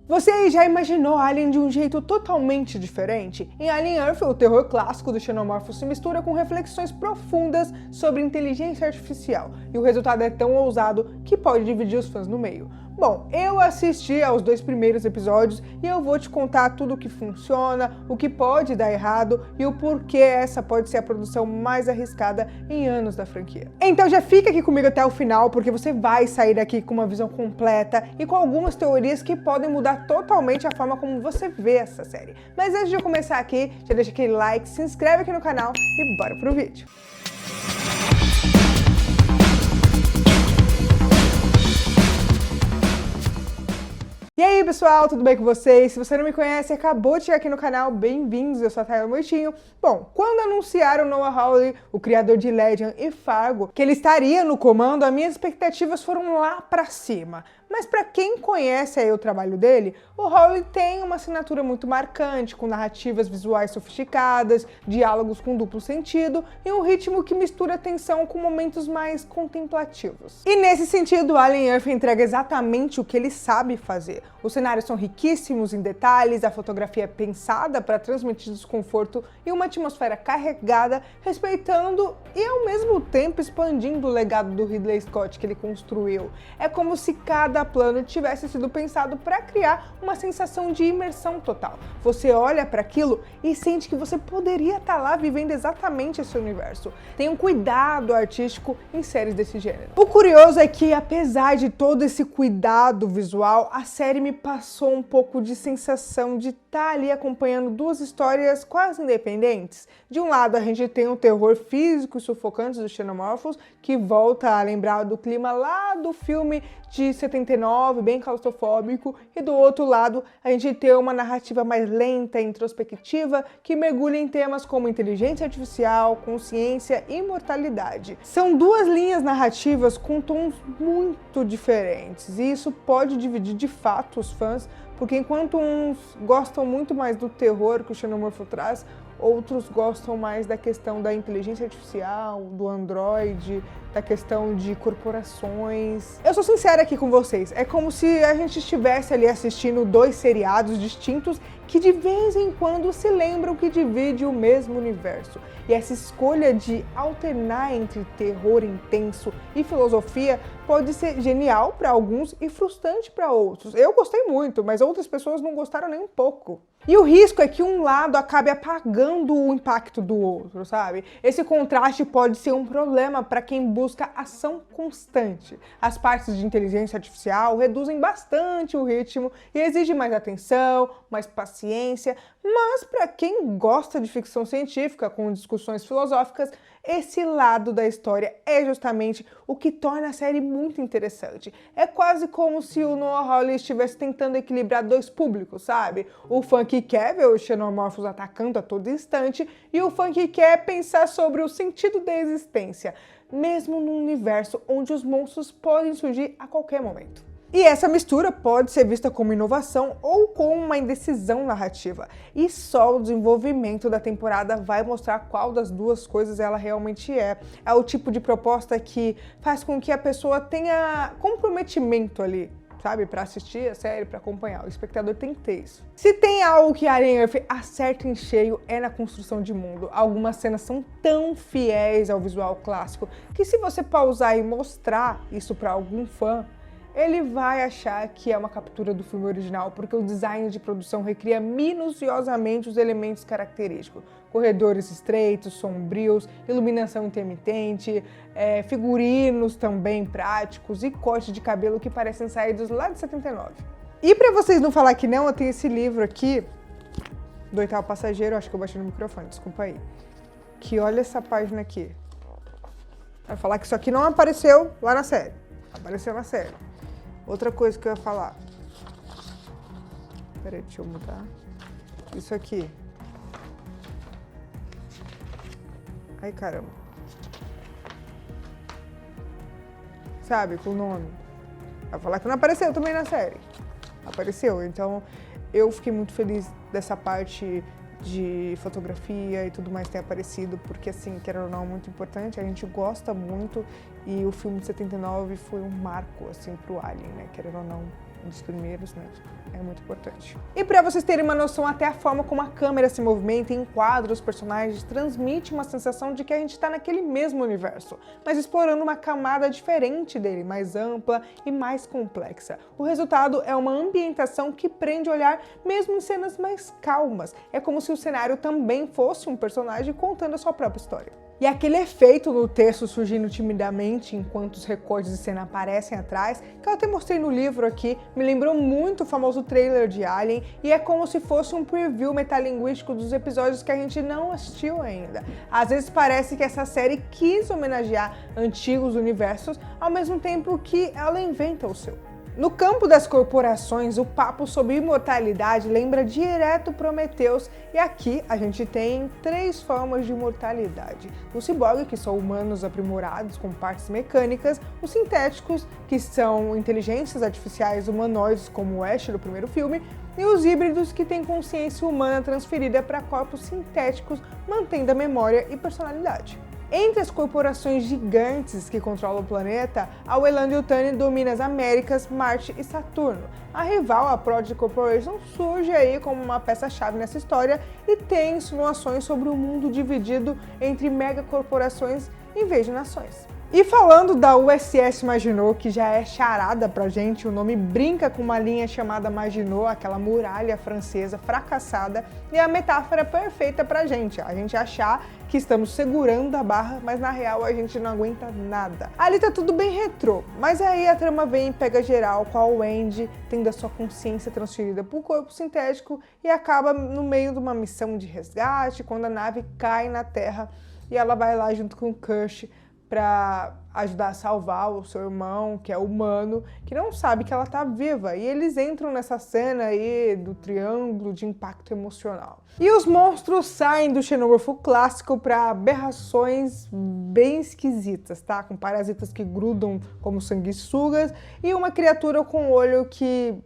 Você aí já imaginou Alien de um jeito totalmente diferente? Em Alien Earth, o terror clássico do Xenomorpho se mistura com reflexões profundas sobre inteligência artificial, e o resultado é tão ousado que pode dividir os fãs no meio. Bom, eu assisti aos 2 primeiros episódios e eu vou te contar tudo o que funciona, o que pode dar errado e o porquê essa pode ser a produção mais arriscada em anos da franquia. Então já fica aqui comigo até o final, porque você vai sair daqui com uma visão completa e com algumas teorias que podem mudar totalmente a forma como você vê essa série. Mas antes de eu começar aqui, já deixa aquele like, se inscreve aqui no canal e bora pro vídeo. E aí pessoal, tudo bem com vocês? Se você não me conhece e acabou de chegar aqui no canal, bem-vindos, eu sou a Tayla Moitinho. Bom, quando anunciaram Noah Hawley, o criador de Legend e Fargo, que ele estaria no comando, as minhas expectativas foram lá pra cima. Mas para quem conhece aí o trabalho dele, o Hawley tem uma assinatura muito marcante, com narrativas visuais sofisticadas, diálogos com duplo sentido e um ritmo que mistura tensão com momentos mais contemplativos. E nesse sentido, Alien Earth entrega exatamente o que ele sabe fazer. Os cenários são riquíssimos em detalhes, a fotografia é pensada para transmitir desconforto e uma atmosfera carregada, respeitando e ao mesmo tempo expandindo o legado do Ridley Scott que ele construiu. É como se cada plano tivesse sido pensado para criar uma sensação de imersão total. Você olha para aquilo e sente que você poderia estar lá vivendo exatamente esse universo. Tem um cuidado artístico em séries desse gênero. O curioso é que, apesar de todo esse cuidado visual, a série me passou um pouco de sensação de estar ali acompanhando duas histórias quase independentes. De um lado, a gente tem o terror físico e sufocante dos Xenomorphos, que volta a lembrar do clima lá do filme de 79, bem claustrofóbico, e do outro lado, a gente tem uma narrativa mais lenta e introspectiva, que mergulha em temas como inteligência artificial, consciência e imortalidade. São duas linhas narrativas com tons muito diferentes, e isso pode dividir de fato os fãs, porque enquanto uns gostam muito mais do terror que o Xenomorpho traz, outros gostam mais da questão da inteligência artificial, do androide, da questão de corporações. Eu sou sincera aqui com vocês, é como se a gente estivesse ali assistindo 2 seriados distintos que de vez em quando se lembram que dividem o mesmo universo. E essa escolha de alternar entre terror intenso e filosofia pode ser genial para alguns e frustrante para outros. Eu gostei muito, mas outras pessoas não gostaram nem um pouco. E o risco é que um lado acabe apagando o impacto do outro, sabe? Esse contraste pode ser um problema para quem busca ação constante. As partes de inteligência artificial reduzem bastante o ritmo e exigem mais atenção, mais paciência, mas para quem gosta de ficção científica com discussões filosóficas, esse lado da história é justamente o que torna a série muito interessante. É quase como se o Noah Hawley estivesse tentando equilibrar 2 públicos, sabe? O fã que quer ver os Xenomorphos atacando a todo instante e o fã que quer pensar sobre o sentido da existência, mesmo num universo onde os monstros podem surgir a qualquer momento. E essa mistura pode ser vista como inovação ou como uma indecisão narrativa. E só o desenvolvimento da temporada vai mostrar qual das duas coisas ela realmente é. É o tipo de proposta que faz com que a pessoa tenha comprometimento ali, sabe? Para assistir a série, para acompanhar. O espectador tem que ter isso. Se tem algo que Alien Earth acerta em cheio é na construção de mundo. Algumas cenas são tão fiéis ao visual clássico que se você pausar e mostrar isso para algum fã, ele vai achar que é uma captura do filme original, porque o design de produção recria minuciosamente os elementos característicos. Corredores estreitos, sombrios, iluminação intermitente, figurinos também práticos e cortes de cabelo que parecem saídos lá de 79. E para vocês não falar que não, eu tenho esse livro aqui, do 8º Passageiro, acho que eu baixei no microfone, desculpa aí, que olha essa página aqui. Vai falar que isso aqui não apareceu lá na série, apareceu na série. Outra coisa que eu ia falar. Peraí, deixa eu mudar. Isso aqui. Ai, caramba. Sabe, com o nome. Vai falar que não apareceu também na série. Apareceu, então eu fiquei muito feliz dessa parte de fotografia e tudo mais ter aparecido, porque assim, querendo ou não, é muito importante, a gente gosta muito e o filme de 79 foi um marco, assim, pro Alien, né, querendo ou não, um dos primeiros mesmo. É muito importante. E para vocês terem uma noção, até a forma como a câmera se movimenta e enquadra os personagens transmite uma sensação de que a gente está naquele mesmo universo, mas explorando uma camada diferente dele, mais ampla e mais complexa. O resultado é uma ambientação que prende o olhar mesmo em cenas mais calmas. É como se o cenário também fosse um personagem contando a sua própria história. E aquele efeito no texto surgindo timidamente enquanto os recortes de cena aparecem atrás, que eu até mostrei no livro aqui, me lembrou muito o famoso trailer de Alien, e é como se fosse um preview metalinguístico dos episódios que a gente não assistiu ainda. Às vezes parece que essa série quis homenagear antigos universos, ao mesmo tempo que ela inventa o seu. No campo das corporações, o papo sobre imortalidade lembra direto Prometheus, e aqui a gente tem 3 formas de imortalidade. O ciborgue, que são humanos aprimorados com partes mecânicas, os sintéticos, que são inteligências artificiais humanoides, como o Ash do primeiro filme, e os híbridos, que têm consciência humana transferida para corpos sintéticos, mantendo a memória e personalidade. Entre as corporações gigantes que controlam o planeta, a Weyland-Yutani domina as Américas, Marte e Saturno. A rival, a Prodigy Corporation, surge aí como uma peça-chave nessa história e tem insinuações sobre o mundo dividido entre megacorporações em vez de nações. E falando da USS Maginot, que já é charada pra gente, o nome brinca com uma linha chamada Maginot, aquela muralha francesa fracassada, e é a metáfora perfeita pra gente. A gente achar que estamos segurando a barra, mas na real a gente não aguenta nada. Ali tá tudo bem retrô, mas aí a trama vem e pega geral com a Wendy tendo a sua consciência transferida pro corpo sintético e acaba no meio de uma missão de resgate, quando a nave cai na Terra e ela vai lá junto com o Kush para ajudar a salvar o seu irmão, que é humano, que não sabe que ela tá viva. E eles entram nessa cena aí do triângulo de impacto emocional. E os monstros saem do xenomorfo clássico para aberrações bem esquisitas, tá? Com parasitas que grudam como sanguessugas e uma criatura com olho que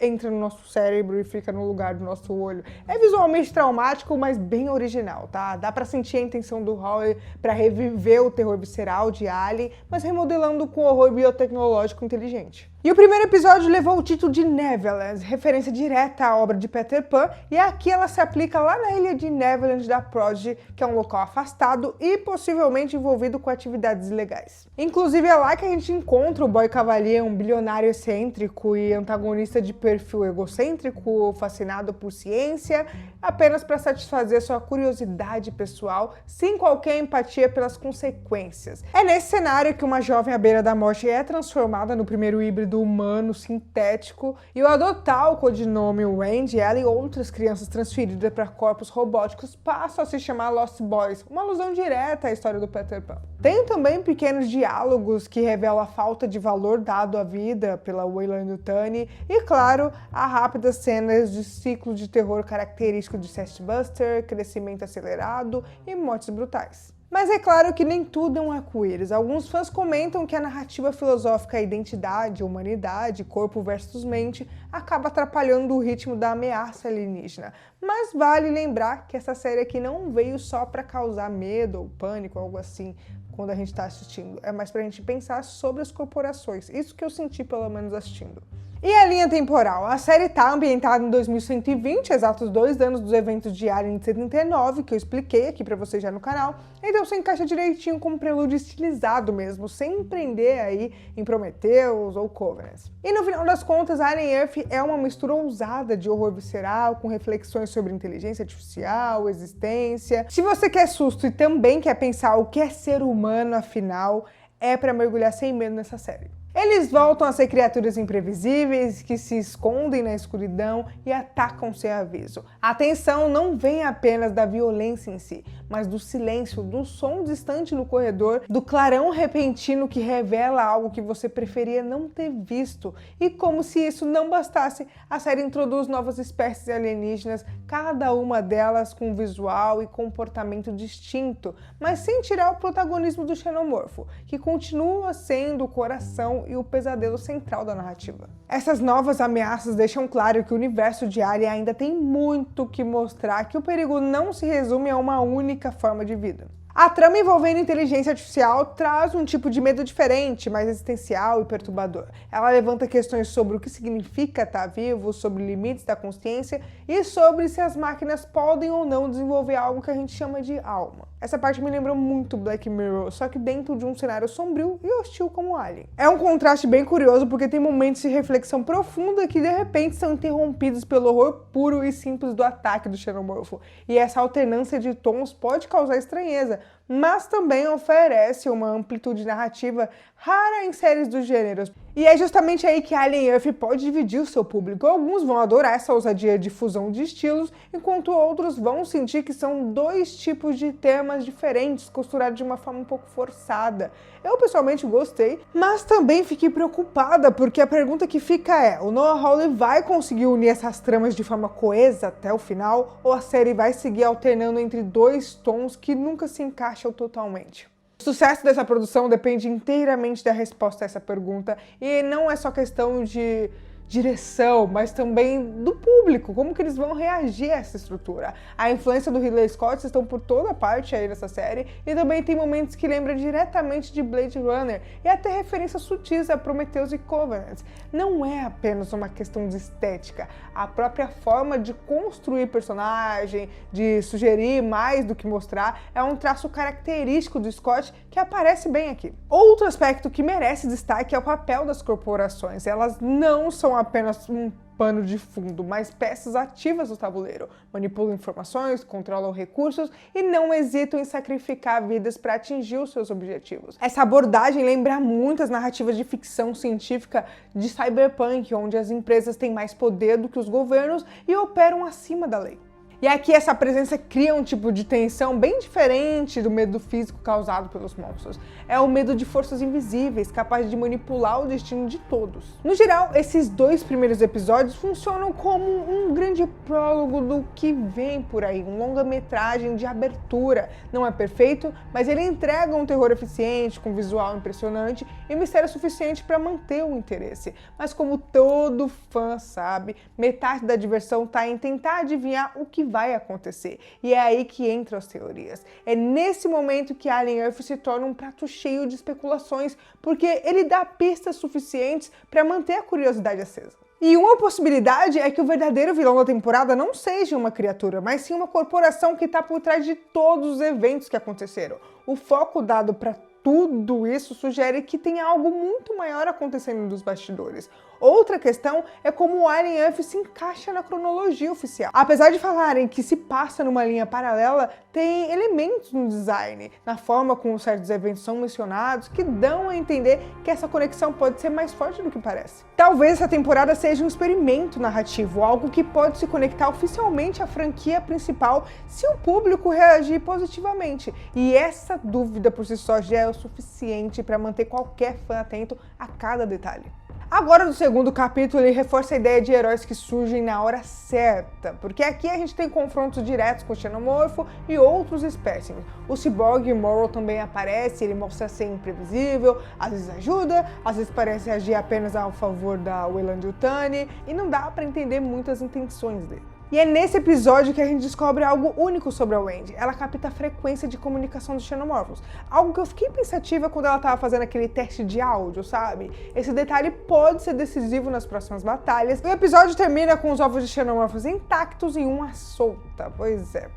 entra no nosso cérebro e fica no lugar do nosso olho. É visualmente traumático, mas bem original, tá? Dá pra sentir a intenção do Hawley pra reviver o terror visceral de Alien, mas remodelando com horror biotecnológico inteligente. E o primeiro episódio levou o título de Neverland, referência direta à obra de Peter Pan, e aqui ela se aplica lá na ilha de Neverland da Prodigy, que é um local afastado e possivelmente envolvido com atividades ilegais. Inclusive é lá que a gente encontra o Boy Cavalier, um bilionário excêntrico e antagonista de perfil egocêntrico, fascinado por ciência, apenas para satisfazer sua curiosidade pessoal, sem qualquer empatia pelas consequências. É nesse cenário que uma jovem à beira da morte é transformada no primeiro híbrido humano sintético, e ao adotar o codinome Wendy, ela e outras crianças transferidas para corpos robóticos passam a se chamar Lost Boys, uma alusão direta à história do Peter Pan. Tem também pequenos diálogos que revelam a falta de valor dado à vida pela Weyland-Yutani e, claro, há rápidas cenas de ciclo de terror característico de Buster, crescimento acelerado e mortes brutais. Mas é claro que nem tudo é um arco-íris. Alguns fãs comentam que a narrativa filosófica identidade, humanidade, corpo versus mente acaba atrapalhando o ritmo da ameaça alienígena. Mas vale lembrar que essa série aqui não veio só para causar medo ou pânico, algo assim, quando a gente está assistindo. É mais pra gente pensar sobre as corporações. Isso que eu senti, pelo menos, assistindo. E a linha temporal? A série está ambientada em 2120, exatos 2 anos dos eventos de Alien de 79, que eu expliquei aqui pra vocês já no canal. Então se encaixa direitinho como um prelúdio estilizado mesmo, sem empreender aí em Prometheus ou Covenant. E no final das contas, Alien Earth é uma mistura ousada de horror visceral, com reflexões sobre inteligência artificial, existência. Se você quer susto e também quer pensar o que é ser humano, afinal, é pra mergulhar sem medo nessa série. Eles voltam a ser criaturas imprevisíveis que se escondem na escuridão e atacam sem aviso. A tensão não vem apenas da violência em si, mas do silêncio, do som distante no corredor, do clarão repentino que revela algo que você preferia não ter visto. E como se isso não bastasse, a série introduz novas espécies alienígenas, cada uma delas com visual e comportamento distinto, mas sem tirar o protagonismo do xenomorfo, que continua sendo o coração e o pesadelo central da narrativa. Essas novas ameaças deixam claro que o universo de Alien ainda tem muito que mostrar, que o perigo não se resume a uma única forma de vida. A trama envolvendo inteligência artificial traz um tipo de medo diferente, mais existencial e perturbador. Ela levanta questões sobre o que significa estar vivo, sobre limites da consciência e sobre se as máquinas podem ou não desenvolver algo que a gente chama de alma. Essa parte me lembrou muito Black Mirror, só que dentro de um cenário sombrio e hostil como Alien. É um contraste bem curioso porque tem momentos de reflexão profunda que de repente são interrompidos pelo horror puro e simples do ataque do xenomorfo. E essa alternância de tons pode causar estranheza, mas também oferece uma amplitude narrativa rara em séries do gênero. E é justamente aí que Alien Earth pode dividir o seu público. Alguns vão adorar essa ousadia de fusão de estilos, enquanto outros vão sentir que são dois tipos de temas diferentes, costurados de uma forma um pouco forçada. Eu pessoalmente gostei, mas também fiquei preocupada, porque a pergunta que fica é: o Noah Hawley vai conseguir unir essas tramas de forma coesa até o final, ou a série vai seguir alternando entre dois tons que nunca se encaixam totalmente? O sucesso dessa produção depende inteiramente da resposta a essa pergunta, e não é só questão de direção, mas também do público, como que eles vão reagir a essa estrutura. A influência do Ridley Scott estão por toda parte aí nessa série, e também tem momentos que lembram diretamente de Blade Runner, e até referências sutis a Prometheus e Covenant. Não é apenas uma questão de estética, a própria forma de construir personagem, de sugerir mais do que mostrar, é um traço característico do Scott que aparece bem aqui. Outro aspecto que merece destaque é o papel das corporações. Elas não são apenas um pano de fundo, mas peças ativas do tabuleiro. Manipulam informações, controlam recursos e não hesitam em sacrificar vidas para atingir os seus objetivos. Essa abordagem lembra muitas narrativas de ficção científica de cyberpunk, onde as empresas têm mais poder do que os governos e operam acima da lei. E aqui essa presença cria um tipo de tensão bem diferente do medo físico causado pelos monstros. É o medo de forças invisíveis, capaz de manipular o destino de todos. No geral, esses dois primeiros episódios funcionam como um grande prólogo do que vem por aí, um longa-metragem de abertura. Não é perfeito, mas ele entrega um terror eficiente, com visual impressionante e mistério suficiente para manter o interesse. Mas como todo fã sabe, metade da diversão está em tentar adivinhar o que vai acontecer. E é aí que entram as teorias. É nesse momento que Alien Earth se torna um prato cheio de especulações, porque ele dá pistas suficientes para manter a curiosidade acesa. E uma possibilidade é que o verdadeiro vilão da temporada não seja uma criatura, mas sim uma corporação que está por trás de todos os eventos que aconteceram. O foco dado para tudo isso sugere que tem algo muito maior acontecendo nos bastidores. Outra questão é como o Alien Earth se encaixa na cronologia oficial. Apesar de falarem que se passa numa linha paralela, tem elementos no design, na forma como certos eventos são mencionados, que dão a entender que essa conexão pode ser mais forte do que parece. Talvez essa temporada seja um experimento narrativo, algo que pode se conectar oficialmente à franquia principal se o público reagir positivamente. E essa dúvida por si só já é o suficiente para manter qualquer fã atento a cada detalhe. Agora, no segundo capítulo, ele reforça a ideia de heróis que surgem na hora certa, porque aqui a gente tem confrontos diretos com o xenomorfo e outros espécimes. O Cyborg Morrow também aparece, ele mostra ser imprevisível, às vezes ajuda, às vezes parece agir apenas a favor da Weyland-Yutani, e não dá para entender muitas intenções dele. E é nesse episódio que a gente descobre algo único sobre a Wendy. Ela capta a frequência de comunicação dos xenomorfos. Algo que eu fiquei pensativa quando ela estava fazendo aquele teste de áudio, sabe? Esse detalhe pode ser decisivo nas próximas batalhas. O episódio termina com os ovos de xenomorfos intactos e uma solta. Pois é,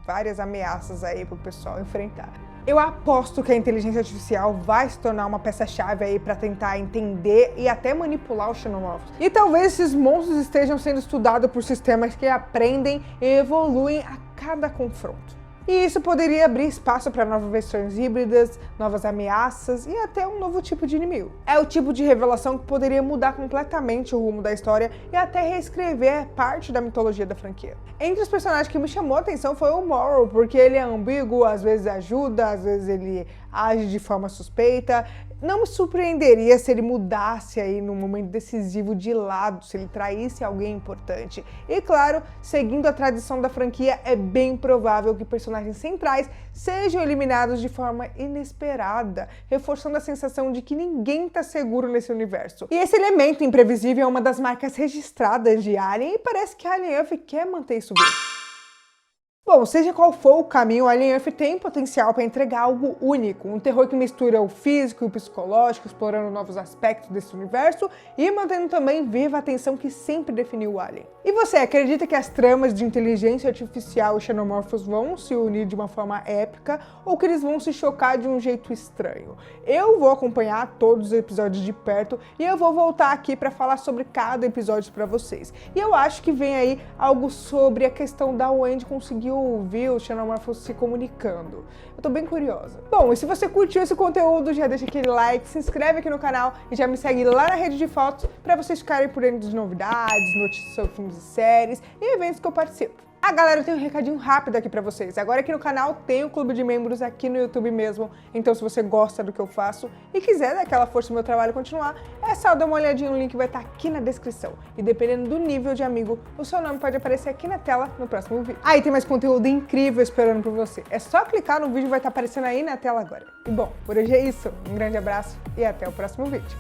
várias ameaças aí pro pessoal enfrentar. Eu aposto que a inteligência artificial vai se tornar uma peça-chave aí para tentar entender e até manipular os xenomorfos. E talvez esses monstros estejam sendo estudados por sistemas que aprendem e evoluem a cada confronto. E isso poderia abrir espaço para novas versões híbridas, novas ameaças e até um novo tipo de inimigo. É o tipo de revelação que poderia mudar completamente o rumo da história e até reescrever parte da mitologia da franquia. Entre os personagens que me chamou a atenção foi o Morrow, porque ele é ambíguo, às vezes ajuda, às vezes ele age de forma suspeita. Não me surpreenderia se ele mudasse aí num momento decisivo de lado, se ele traísse alguém importante. E claro, seguindo a tradição da franquia, é bem provável que personagens centrais sejam eliminados de forma inesperada, reforçando a sensação de que ninguém está seguro nesse universo. E esse elemento imprevisível é uma das marcas registradas de Alien e parece que Alien Earth quer manter isso vivo. Bom, seja qual for o caminho, Alien Earth tem potencial para entregar algo único, um terror que mistura o físico e o psicológico, explorando novos aspectos desse universo e mantendo também viva a tensão que sempre definiu o Alien. E você, acredita que as tramas de inteligência artificial e xenomorfos vão se unir de uma forma épica ou que eles vão se chocar de um jeito estranho? Eu vou acompanhar todos os episódios de perto e eu vou voltar aqui para falar sobre cada episódio para vocês. E eu acho que vem aí algo sobre a questão da Wendy conseguir ouvir os xenomorfos se comunicando. Eu tô bem curiosa. Bom, e se você curtiu esse conteúdo, já deixa aquele like, se inscreve aqui no canal e já me segue lá na rede de fotos para vocês ficarem por dentro de novidades, notícias sobre filmes e séries e eventos que eu participo. Ah, galera, eu tenho um recadinho rápido aqui pra vocês. Agora aqui no canal tem o clube de membros aqui no YouTube mesmo, então se você gosta do que eu faço e quiser dar aquela força no meu trabalho continuar, é só dar uma olhadinha no link que vai estar aqui na descrição. E dependendo do nível de amigo, o seu nome pode aparecer aqui na tela no próximo vídeo. Ah, e tem mais conteúdo incrível esperando por você. É só clicar no vídeo, vai estar aparecendo aí na tela agora. E bom, por hoje é isso. Um grande abraço e até o próximo vídeo.